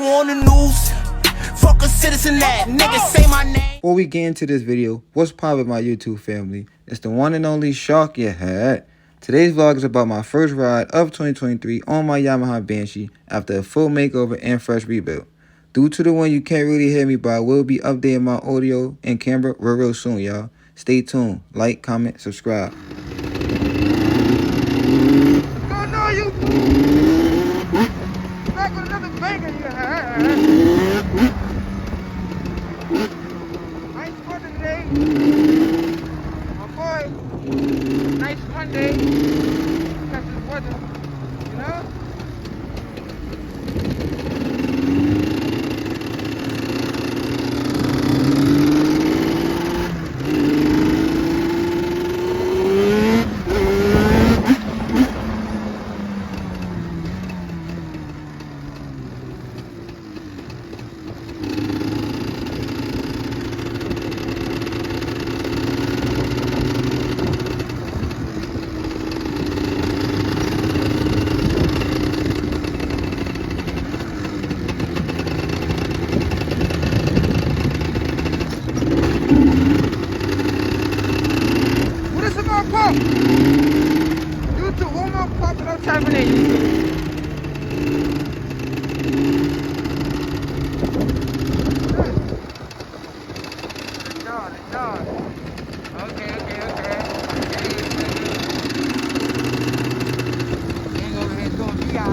you on the news. Fuck a citizen that niggas say my name. Before we get into this video, what's poppin' my YouTube family? It's the one and only Shark your head. Today's vlog is about my first ride of 2023 on my Yamaha Banshee after a full makeover and fresh rebuild. Due to the one you can't really hear me, but I will be updating my audio and camera real soon, y'all. Stay tuned. Like, comment, subscribe. Oh no, you back with another banger here. Nice weather today. My boy, nice Monday. Catch this weather, you know? Pump. Due to warm-up pump and carbonation. Okay. Ain't over here doing VI.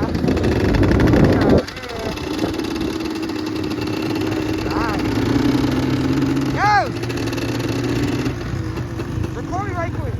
Yo! Record me right quick.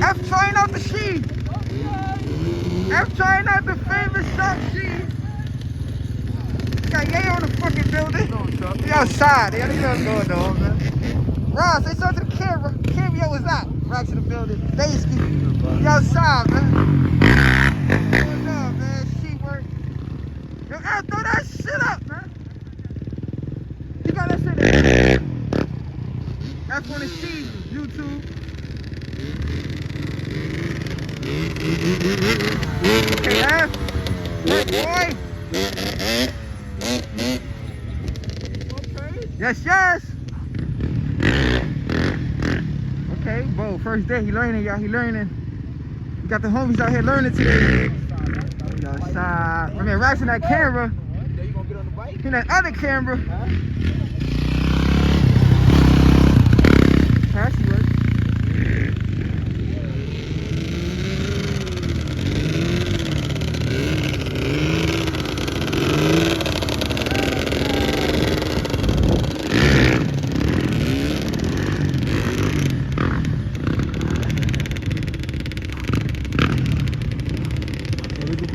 F trying out the sheet. F trying out the fin the shop, G. Got Yay on the fucking building. He outside. They don't know what's going on, man. Ross, say something to the camera. Cameo was out. Right to the building. Daisy. He outside, man. What's up, man? She work. Yo, Al, throw that shit up, man. You got that shit there. That's one of Steve's YouTube. Okay, F. Hey, boy. Yes, yes. Okay, bro, first day, he learning, y'all, he learning. We got the homies out here learning today. Yo, I mean, Rax in that camera. You gonna get on the bike? In that other camera. How she work?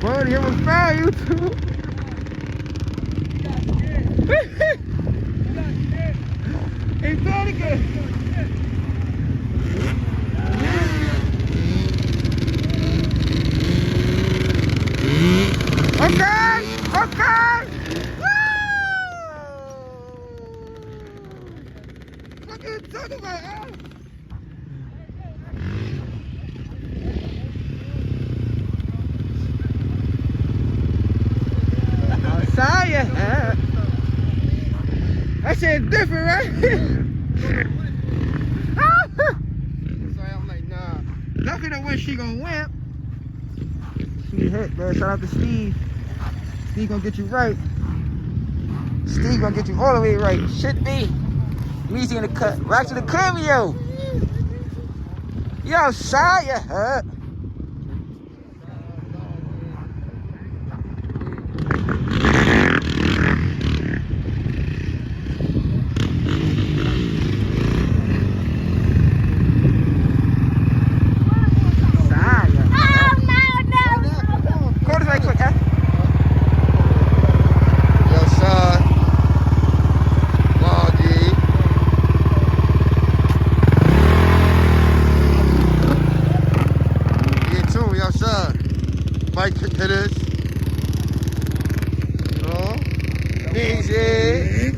Buddy, it was foul, you too. He found again. Okay, okay. Woo! What are you talking about, Al? Yeah. That shit different, right? So I'm like, nah. Definitely know when she gonna win. She hit, man. Shout out to Steve. Steve gonna get you right. Steve gonna get you all the way right. Should be. Easy in the cut. Right to the cameo. You outside, you hurt. Bike hitters, you know, easy.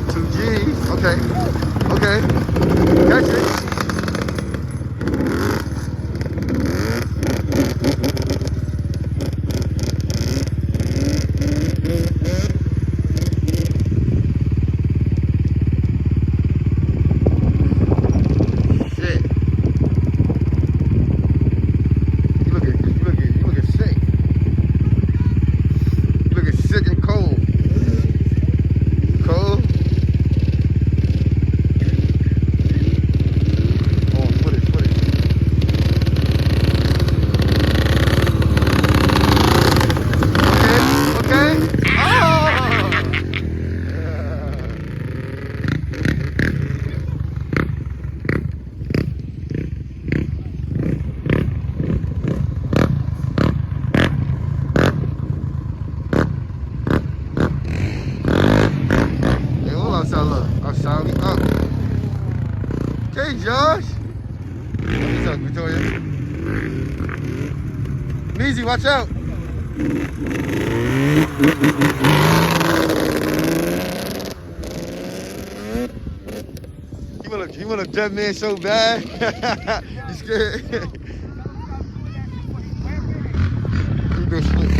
2Gs, okay, okay, catch it. Hey, Josh. What's up, Victoria? Easy, watch out. You want a dead man so bad? You scared? He doing split.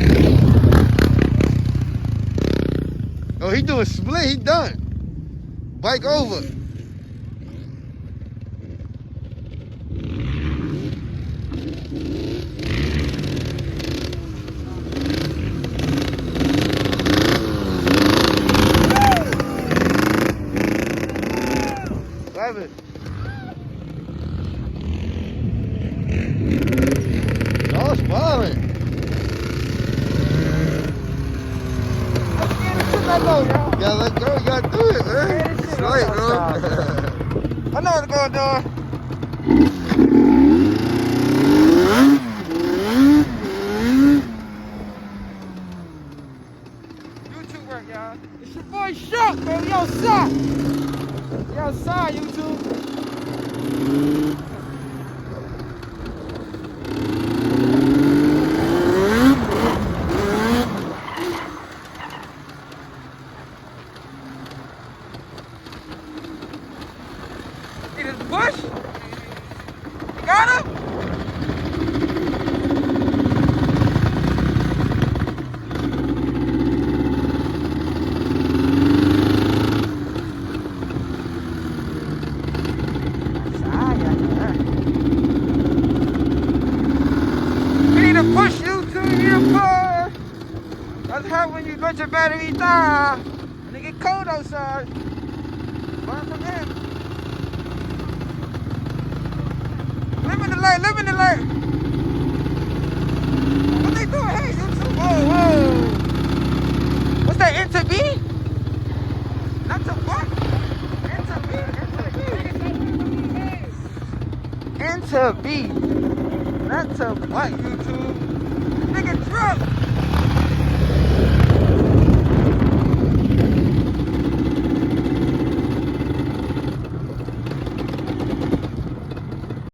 Oh, he doing split. He done. Bike over. It. Josh balling. I know what's going on. YouTube work, y'all. It's your boy Shark, baby. Yo, Shark. Yo, Shark, YouTube. See this bush? You got him? We need to push YouTube, you need to push. That's how when you let your battery die. When it get cold outside. Learn from him. Live in the light, live in the light. What they doing? Hey, YouTube. Whoa, whoa. What's that, Enter B? Not to what? Enter B, Enter B. Enter B. Not to what, YouTube? Nigga drunk.